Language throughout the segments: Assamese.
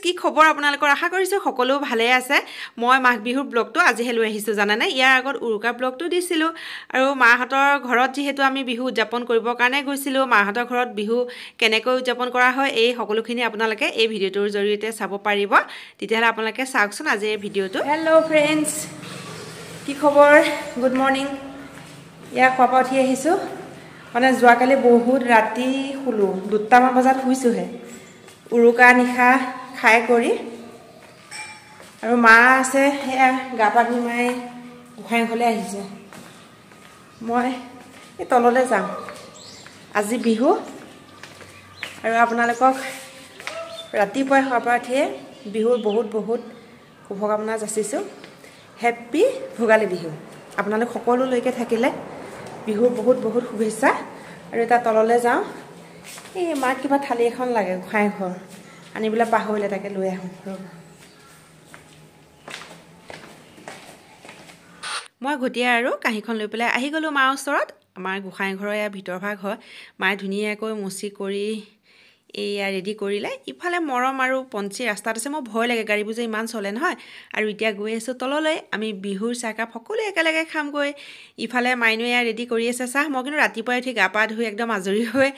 কি খবৰ আপোনালোকৰ আশা কৰিছো সকলো ভালে আছে মই মাঘ বিহুৰ ব্লগটো আজিহে লৈ আহিছো জানানে ইয়াৰ আগত উৰুকা ব্লগটো দিছিলো আৰু মাহঁতৰ ঘৰত যেহেতু আমি বিহু উদযাপন কৰিবৰ কাৰণে গৈছিলো মাহঁতৰ ঘৰত বিহু কেনেকৈ উদযাপন কৰা হয় এই সকলোখিনি আপোনালোকে এই ভিডিওটোৰ জৰিয়তে চাব পাৰিব তেতিয়াহলে আপোনালোকে চাওকচোন আজি এই ভিডিওটো হেল্ল ফ্ৰেণ্ডছ কি খবৰ গুড মৰ্নিং ইয়া খোৱা উঠি আহিছো মানে যোৱাকালি বহুত ৰাতি শুলো 2টা বজাত শুইছোহে উৰুকা নিশা খাই কৰি আৰু মা আছে হেয়া গা পা ধুই মাই গোসাঁই ঘৰলৈ আহিছে মই এই তললৈ যাম আজি বিহু আৰু আপোনালোকক ৰাতিপুৱাই খোৱাৰ পৰা উঠিয়ে বিহুৰ বহুত বহুত শুভকামনা যাচিছোঁ হেপী ভোগালী বিহু আপোনালোক সকলোলৈকে থাকিলে বিহুৰ বহুত বহুত শুভেচ্ছা আৰু এটা তললৈ যাওঁ এই মাক কিবা থালি এখন লাগে গোসাঁই ঘৰ আনিবলৈ পাহৰিলে তাকে লৈ আহোঁ মই ঘটিয়া আৰু কাঁহীখন লৈ পেলাই আহি গ'লোঁ মাৰ ওচৰত আমাৰ গোসাঁই ঘৰৰ এয়া ভিতৰ ভাগ হয় মায়ে ধুনীয়াকৈ মুচি কৰি এয়া ৰেডি কৰিলে ইফালে মৰম আৰু পঞ্চি ৰাস্তাত আছে মোৰ ভয় লাগে গাড়ীবোৰ যে ইমান চলে নহয় আৰু এতিয়া গৈ আছোঁ তললৈ আমি বিহুৰ চাহকাপ সকলোৱে একেলগে খামগৈ ইফালে মাইনু এয়া ৰেডি কৰি আছে চাহ মই কিন্তু ৰাতিপুৱাই উঠি গা পা ধুই একদম আজৰি হৈ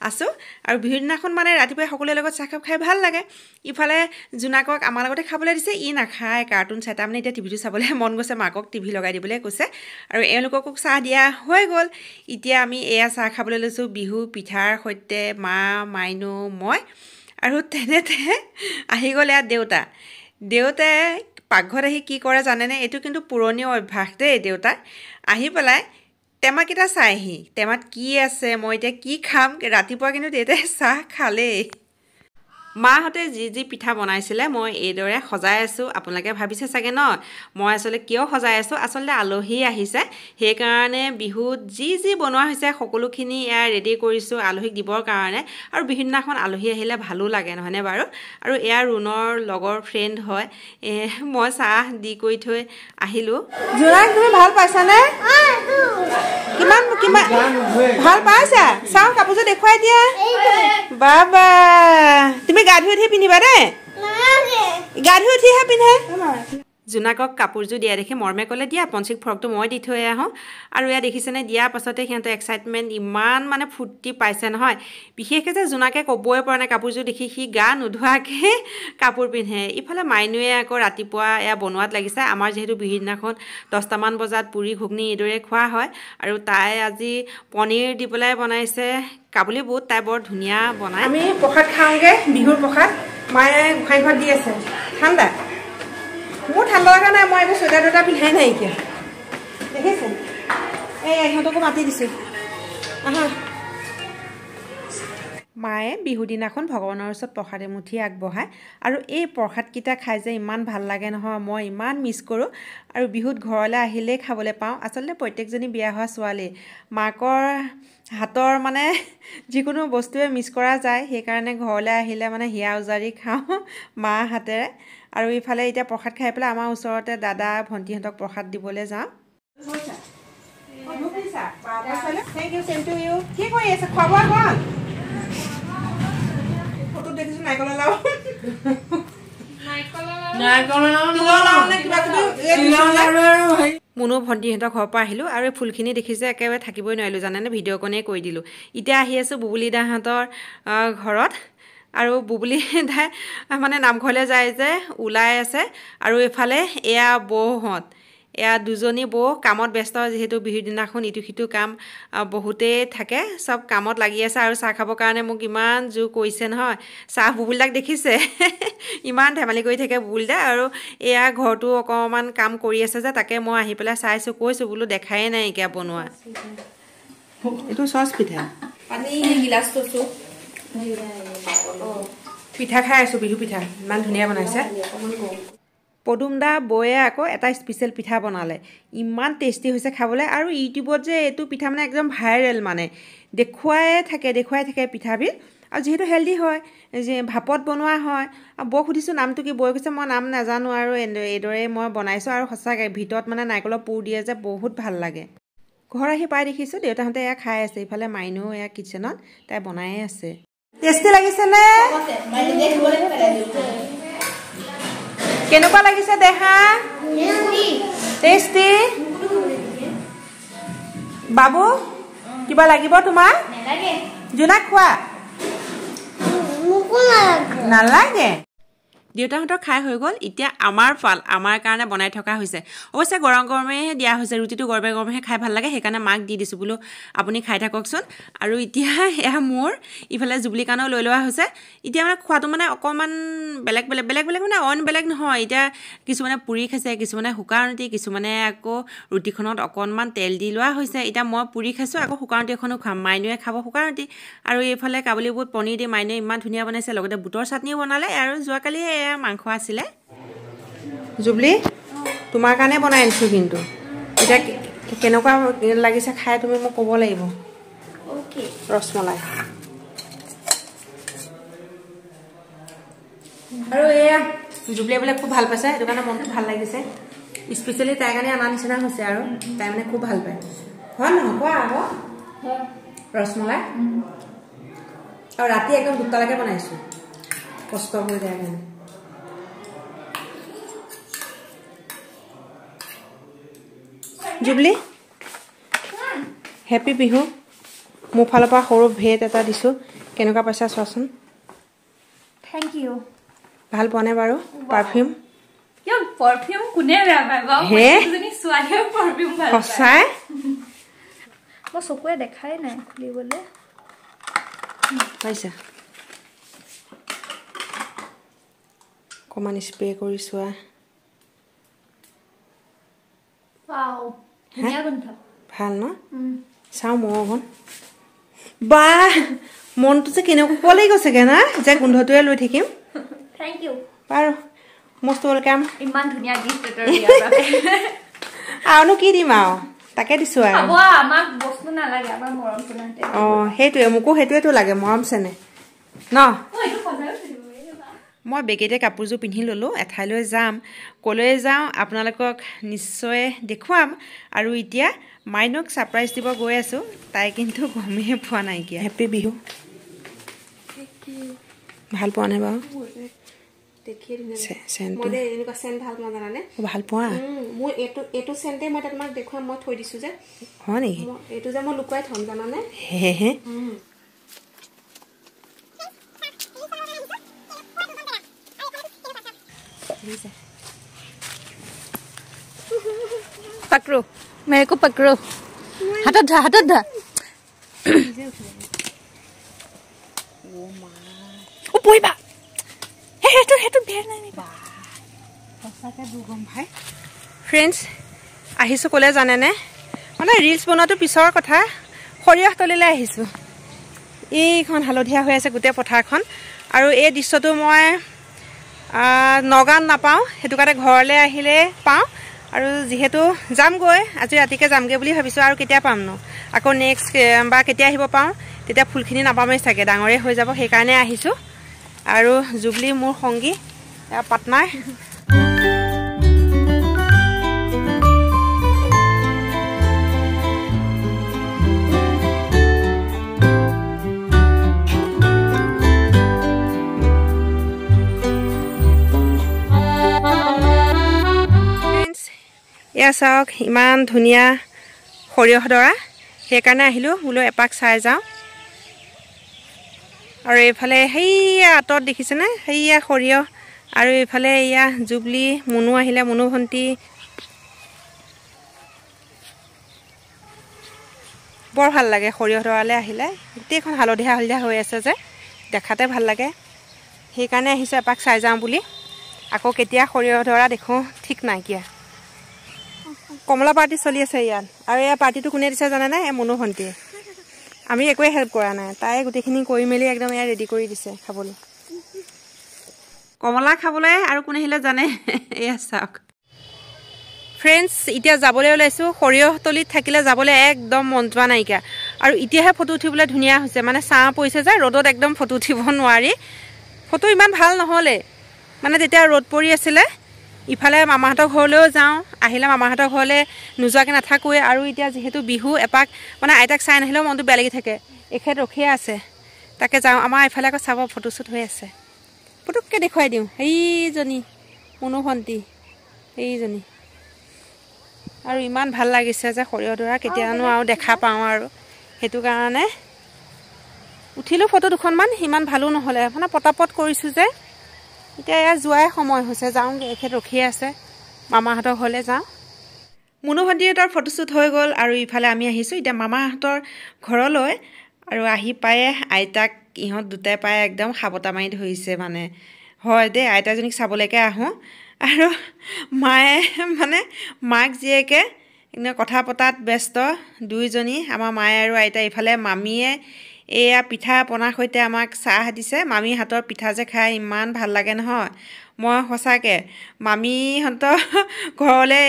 আছোঁ আৰু বিহুৰ দিনাখন মানে ৰাতিপুৱাই সকলোৰে লগত চাহকাপ খাই ভাল লাগে ইফালে জোনাকক আমাৰ লগতে খাবলৈ দিছে ই নাখায় কাৰ্টুন চাই তাৰমানে এতিয়া টিভিটো চাবলৈ মন গৈছে মাকক টিভি লগাই দিবলৈ কৈছে আৰু এওঁলোককো চাহ দিয়া হৈ গ'ল এতিয়া আমি এয়া চাহ খাবলৈ লৈছোঁ বিহু পিঠাৰ সৈতে মা মাইনু মই আৰু তেনেতে আহি গ'ল ইয়াত দেউতাই পাকঘৰত আহি কি কৰে জানেনে এইটো কিন্তু পুৰণি অভ্যাস দেই দেউতাই আহি পেলাই টেমাকেইটা চাইহি টেমাত কি আছে মই এতিয়া কি খাম ৰাতিপুৱা কিন্তু দেউতাই চাহ খালেই মাহঁতে যি পিঠা বনাইছিলে মই এইদৰে সজাই আছোঁ আপোনালোকে ভাবিছে চাগে ন মই আচলতে কিয় সজাই আছোঁ আচলতে আলহী আহিছে সেইকাৰণে বিহুত যি বনোৱা হৈছে সকলোখিনি এয়া ৰেডি কৰিছোঁ আলহীক দিবৰ কাৰণে আৰু বিভিন্নখন আলহী আহিলে ভালো লাগে নহয়নে বাৰু আৰু এয়া ৰুণৰ লগৰ ফ্ৰেণ্ড হয় মই চাহ দি কৰি থৈ আহিলোঁ জোনাক তুমি ভাল পাইছানে কিমান ভাল পাইছা চাওঁ কাপোৰযোৰ দেখুৱাই দিয়া বাবা তুমি গা ধুই উঠি পিন্ধিবা দেই গা ধুই উঠিহে পিন্ধে জোনাকক কাপোৰযোৰ দিয়া দেখি মৰমে ক'লে দিয়া পঞ্চিক ফ্ৰকটো মই দি থৈ আহোঁ আৰু এয়া দেখিছেনে দিয়াৰ পাছতে সিহঁতে এক্সাইটমেণ্ট ইমান মানে ফূৰ্তি পাইছে নহয় বিশেষকৈ যে জোনাকে ক'বই পৰা নাই কাপোৰযোৰ দেখি সি গা নোধোৱাকৈ কাপোৰ পিন্ধে ইফালে মাইনুৱে আকৌ ৰাতিপুৱা এয়া বনোৱাত লাগিছে আমাৰ যিহেতু বিহুৰ দিনাখন 10টামান বজাত পুৰি ঘুগনি এইদৰে খোৱা হয় আৰু তাই আজি পনীৰ দি পেলাই বনাইছে কাবুলী বুট তাই বৰ ধুনীয়া বনায় আমি প্ৰসাদ খাওঁগৈ বিহুৰ প্ৰসাদ মায়ে গোসাঁই ঘৰত দি আছে ঠাণ্ডা মোৰ ঠাণ্ডা লগা নাই মই এইবোৰ চুৱেটাৰ টুৱেটাৰ পিন্ধাই নাই এতিয়া দেখিছে এই ইহঁতকো মাতি দিছোঁ আহা মায়ে বিহুৰ দিনাখন ভগৱানৰ ওচৰত প্ৰসাদ এমুঠি আগবঢ়ায় আৰু এই প্ৰসাদকেইটা খাই যে ইমান ভাল লাগে নহয় মই ইমান মিছ কৰোঁ আৰু বিহুত ঘৰলৈ আহিলেই খাবলৈ পাওঁ আচলতে প্ৰত্যেকজনী বিয়া হোৱা ছোৱালী মাকৰ হাতৰ মানে যিকোনো বস্তুৱে মিছ কৰা যায় সেইকাৰণে ঘৰলৈ আহিলে মানে হিয়া উজাৰি খাওঁ মা হাতেৰে আৰু ইফালে এতিয়া প্ৰসাদ খাই পেলাই আমাৰ ওচৰতে দাদা ভণ্টিহঁতক প্ৰসাদ দিবলৈ যাওঁ thank you same to you কি কৰি আছে খোৱা বোৱা হ'ল ফটো দেখিছোঁ নাৰিকলৰ লাও মুনু ভণ্টিহঁতৰ ঘৰৰ পৰা আহিলোঁ আৰু এই ফুলখিনি দেখিছে একেবাৰে থাকিবই নোৱাৰিলোঁ জানেনে ভিডিঅ'কণেই কৰি দিলোঁ এতিয়া আহি আছোঁ বুবুলি দাহঁতৰ ঘৰত আৰু বুবুলি দাই মানে নামঘৰলৈ যায় যে ওলাই আছে আৰু এইফালে এয়া বৌহঁত এয়া দুজনী বৌ কামত ব্যস্ত যিহেতু বিহুৰ দিনাখন ইটো সিটো কাম বহুতেই থাকে চব কামত লাগি আছে আৰু চাহ খাবৰ কাৰণে মোক ইমান জোৰ কৰিছে নহয় চাহ বুবুলিদাক দেখিছে ইমান ধেমালি কৰি থাকে বুবুলিদা আৰু এয়া ঘৰটো অকণমান কাম কৰি আছে যে তাকে মই আহি পেলাই চাইছোঁ কৈছোঁ বোলো দেখাই নাই এতিয়া বনোৱা এইটো চচ পিঠা পানী গিলাচ থৈছোঁ পিঠা খাই আছোঁ বিহু পিঠা ইমান ধুনীয়া বনাইছে পদুম দা বৌয়ে আকৌ এটা স্পেচিয়েল পিঠা বনালে ইমান টেষ্টি হৈছে খাবলৈ আৰু ইউটিউবত যে এইটো পিঠা মানে একদম ভাইৰেল মানে দেখুৱাই থাকে পিঠাবিধ আৰু যিহেতু হেল্ডি হয় যে ভাপত বনোৱা হয় আৰু বৌক সুধিছোঁ নামটো কি বৌয়ে কৈছে মই নাম নাজানো আৰু এইদৰে মই বনাইছোঁ আৰু সঁচাকৈ ভিতৰত মানে নাৰিকলৰ পুৰ দিয়ে যে বহুত ভাল লাগে ঘৰ আহি পাই দেখিছোঁ দেউতাহঁতে এয়া খাই আছে ইফালে মাইনু এয়া কিটচেনত তাই বনায়ে আছে টেষ্টি লাগিছেনে কেনেকুৱা লাগিছে দেখা টেষ্টি বাবু কিবা লাগিব তোমাৰ জোনাক খোৱা নালাগে দেউতাহঁতৰ খাই হৈ গ'ল এতিয়া আমাৰ ফাল আমাৰ কাৰণে বনাই থকা হৈছে অৱশ্যে গৰম গৰমেহে দিয়া হৈছে ৰুটিটো গৰমে গৰমেহে খাই ভাল লাগে সেইকাৰণে মাক দি দিছোঁ বোলো আপুনি খাই থাককচোন আৰু এতিয়া এয়া মোৰ ইফালে জুবলি কাৰণেও লৈ লোৱা হৈছে এতিয়া মানে খোৱাটো মানে অকণমান বেলেগ মানে অইন বেলেগ নহয় এতিয়া কিছুমানে পুৰি খাইছে কিছুমানে শুকান ৰুটি কিছুমানে আকৌ ৰুটিখনত অকণমান তেল দি লোৱা হৈছে এতিয়া মই পুৰি খাইছোঁ আকৌ শুকান ৰুটি এখনো খাম মাইনুৱে খাব শুকান ৰুটি আৰু এইফালে কাবুলী বুট পনীৰ দি মাইনুৱে ইমান ধুনীয়া বনাইছে লগতে বুটৰ চাটনিও বনালে আৰু যোৱাকালি মাংস আছিলে জুবলি তোমাৰ কাৰণে বনাই আনিছোঁ কিন্তু এতিয়া কেনেকুৱা লাগিছে খাই তুমি মোক ক'ব লাগিব ৰসমলাই আৰু এয়া জুবলিয়ে বোলে খুব ভাল পাইছে সেইটো কাৰণে মনটো ভাল লাগিছে স্পেচিয়েলি তাইৰ কাৰণে অনা নিচিনা হৈছে আৰু তাই মানে খুব ভাল পায় হয় নহয় কোৱা আকৌ ৰসমলাই আৰু ৰাতি একদম দুটালৈকে বনাইছোঁ কষ্ট কৰি তাইৰ কাৰণে জুবলি হেপী বিহু মোৰ ফালৰ পৰা সৰু ভেট এটা দিছোঁ কেনেকুৱা পাইছা চোৱাচোন থেংক ইউ ভাল পোৱা নে বাৰু পাৰফিউম পাৰফিউম কোনে বেয়া পায় বাৰু এজনী ছোৱালীয়ে পাৰফিউম ভাল পায় সঁচাই মই চকুৱে দেখাই নাই খুলিবলৈ পাইছা অকণমান স্প্ৰে কৰি চোৱা ৱাও ধুনীয়া গোন্ধ ভাল ন চাওঁ মই অকণ বাহ মনটো যে কেনেকুৱা লাগি গৈছেগে না যে গোন্ধটোৱে লৈ থাকিম থেংক ইউ বাৰু মষ্ট ৱেলকাম ইমান ধুনীয়া গিফ্ট এটা দিয়াৰ বাবে আৰুনো কি দিম আৰু তাকে দিছোঁ আৰু হ'ব আমাক বস্তু নালাগে আমাৰ মৰম চেনেহতে অঁ সেইটোৱে মোকো সেইটোৱেতো লাগে মৰম চেনেহ ন মই বেগেতে কাপোৰযোৰ পিন্ধি ল'লোঁ এঠাইলৈ যাম ক'লৈ যাওঁ আপোনালোকক নিশ্চয় দেখুৱাম আৰু এতিয়া মাইনুক ছাৰপ্ৰাইজ দিব গৈ আছোঁ তাই কিন্তু গমেই পোৱা নাইকিয়া হেপী বিহু ভাল পোৱা নাই বাৰু ভাল পোৱা মোৰ এইটো চেণ্টে মই তোমাক দেখুৱাম মই থৈ দিছোঁ যে হয় নেকি এইটো যে মই লুকুৱাই থ'ম জানানে হে पकड़ो मेरे को पकड़ो हाथ धा ओ बोइबा हेतु भेर নাই নিবা সঁচাকে দুগম ভাই ফ্ৰেণ্ডছ আহিছোঁ ক'লে জানেনে মানে ৰিলছ বনোৱাটো পিছৰ কথা সৰিয়হ তলিলৈ আহিছোঁ এইখন হালধীয়া হৈ আছে গোটেই পথাৰখন আৰু এই দৃশ্যটো মই নগাঁৱত নাপাওঁ সেইটো কাৰণে ঘৰলৈ আহিলে পাওঁ আৰু যিহেতু যামগৈ আজি ৰাতিকে যামগৈ বুলি ভাবিছোঁ আৰু কেতিয়া পাম ন আকৌ নেক্সট বা কেতিয়া আহিব পাওঁ তেতিয়া ফুলখিনি নাপামেই চাগে ডাঙৰেই হৈ যাব সেইকাৰণে আহিছোঁ আৰু জুবলি মোৰ সংগী পাৰ্টনাৰ এয়া চাওক ইমান ধুনীয়া সৰিয়হ ডৰা সেইকাৰণে আহিলোঁ বোলো এপাক চাই যাওঁ আৰু এইফালে সেইয়া আঁতৰত দেখিছেনে সেইয়া সৰিয়হ আৰু এইফালে এয়া জুবলি মুনু আহিলে মুনু ভণ্টি বৰ ভাল লাগে সৰিয়হ ডৰালৈ আহিলে গোটেইখন হালধীয়া হালধীয়া হৈ আছে যে দেখাতে ভাল লাগে সেইকাৰণে আহিছোঁ এপাক চাই যাওঁ বুলি আকৌ কেতিয়া সৰিয়হ ডৰা দেখোঁ ঠিক নাইকিয়া কমলা পাৰ্টি চলি আছে ইয়াত আৰু এয়া পাৰ্টিটো কোনে দিছে জানেনে এই মুনু ভণ্টিয়ে আমি একোৱে হেল্প কৰা নাই তাই গোটেইখিনি কৰি মেলি একদম এয়া ৰেডি কৰি দিছে খাবলৈ কমলা খাবলৈ আৰু কোনে আহিলে জানে এয়া চাওক ফ্ৰেণ্ডছ এতিয়া যাবলৈ ওলাইছোঁ সৰিয়হ তলিত থাকিলে যাবলৈ একদম মন যোৱা নাইকিয়া আৰু এতিয়াহে ফটো উঠিবলৈ ধুনীয়া হৈছে মানে ছাঁ পৰিছে যে ৰ'দত একদম ফটো উঠিব নোৱাৰি ফটো ইমান ভাল নহ'লে মানে তেতিয়া ৰ'দ পৰি আছিলে ইফালে মামাহঁতৰ ঘৰলৈও যাওঁ আহিলে মামাহঁতৰ ঘৰলৈ নোযোৱাকৈ নাথাকোৱে আৰু এতিয়া যিহেতু বিহু এপাক মানে আইতাক চাই নাহিলেও মনটো বেয়া লাগি থাকে এখেত ৰখিয়ে আছে তাকে যাওঁ আমাৰ ইফালে আকৌ চাব ফটোশ্বুট হৈ আছে পুটুককৈ দেখুৱাই দিওঁ সেইজনী মুনু ভণ্টি এইজনী আৰু ইমান ভাল লাগিছে যে সৰিয়হডৰা কেতিয়ানো আৰু দেখা পাওঁ আৰু সেইটো কাৰণে উঠিলোঁ ফটো দুখনমান ইমান ভালো নহ'লে মানে পটাপট কৰিছোঁ যে এতিয়া এয়া যোৱাই সময় হৈছে যাওঁগৈ এখেত ৰখি আছে মামাহঁতৰ ঘৰলৈ যাওঁ মুনু ভণ্টিহঁতৰ ফটোশ্বুট হৈ গ'ল আৰু ইফালে আমি আহিছোঁ এতিয়া মামাহঁতৰ ঘৰলৈ আৰু আহি পায়ে আইতাক ইহঁত দুটাই পায়ে একদম সাবতা মাৰি ধৰিছে মানে হয় দেই আইতাজনীক চাবলৈকে আহোঁ আৰু মায়ে মানে মাক জীয়েকে কথা পতাত ব্যস্ত দুইজনী আমাৰ মায়ে আৰু আইতা ইফালে মামীয়ে এয়া পিঠা পনাৰ সৈতে আমাক চাহ দিছে মামী হাতৰ পিঠা যে খাই ইমান ভাল লাগে নহয় মই সঁচাকৈ মামীহঁতৰ ঘৰলৈ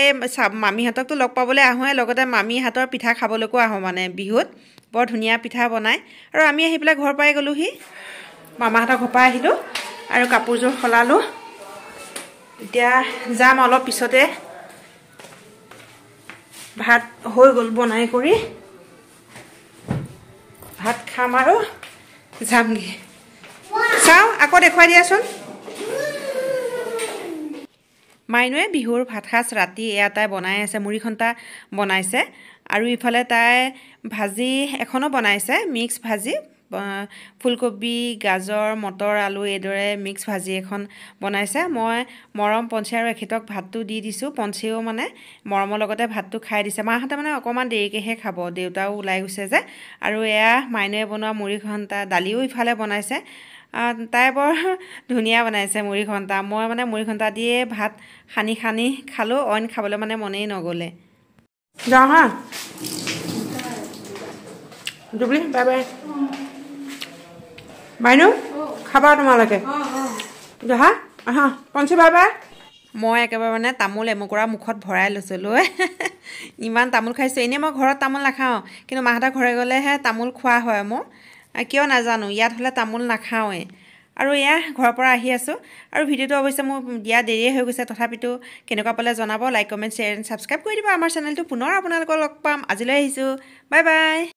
মামীহঁতকতো লগ পাবলৈ আহোঁৱে লগতে মামী হাতৰ পিঠা খাবলৈকো আহোঁ মানে বিহুত বৰ ধুনীয়া পিঠা বনায় আৰু আমি আহি পেলাই ঘৰ পাই গ'লোহি মামাহঁতৰ ঘৰ পৰা আহিলোঁ আৰু কাপোৰযোৰ সলালোঁ এতিয়া যাম অলপ পিছতে ভাত হৈ গ'ল বনাই কৰি ভাত খাম আৰু যামগৈ চাওঁ আকৌ দেখুৱাই দিয়াচোন মাইনুৱে বিহুৰ ভাত সাজ ৰাতি এয়া তাই বনাই আছে মুড়ি ঘণ্টা বনাইছে আৰু ইফালে তাই ভাজি এখনো বনাইছে মিক্স ভাজি ফুলকবি গাজৰ মটৰ আলু এইদৰে মিক্স ভাজি এখন বনাইছে মই মৰম পঞ্চী আৰু এখেতক ভাতটো দি দিছোঁ পঞ্চীও মানে মৰমৰ লগতে ভাতটো খাই দিছে মাহঁতে মানে অকণমান দেৰিকৈহে খাব দেউতাও ওলাই গৈছে যে আৰু এয়া মাইনুৱে বনোৱা মুড়ি ঘণ্টা দালিও ইফালে বনাইছে তাই বৰ ধুনীয়া বনাইছে মুড়ি ঘণ্টা মই মানে মুড়ি ঘণ্টা দিয়ে ভাত সানি খালোঁ অইন খাবলৈ মানে মনেই নগ'লে যাওঁ হা জুবলি বাই বাই মাইনু খাবা তোমালোকে হা আহা পঞ্চী বাই বাই মই একেবাৰে মানে তামোল এমুকুৰা মুখত ভৰাই লৈছোঁ লৈ ইমান তামোল খাইছোঁ এনেই মই ঘৰত তামোল নাখাওঁ কিন্তু মাহঁতৰ ঘৰে গ'লেহে তামোল খোৱা হয় মোৰ কিয় নাজানো ইয়াত হ'লে তামোল নাখাওঁৱেই আৰু এয়া ঘৰৰ পৰা আহি আছোঁ আৰু ভিডিঅ'টো অৱশ্যে মোৰ দিয়া দেৰিয়ে হৈ গৈছে তথাপিতো কেনেকুৱা পালে জনাব like comment share and subscribe কৰি দিব আমাৰ চেনেলটো পুনৰ আপোনালোকক লগ পাম আজিলৈ আহিছোঁ বাই বাই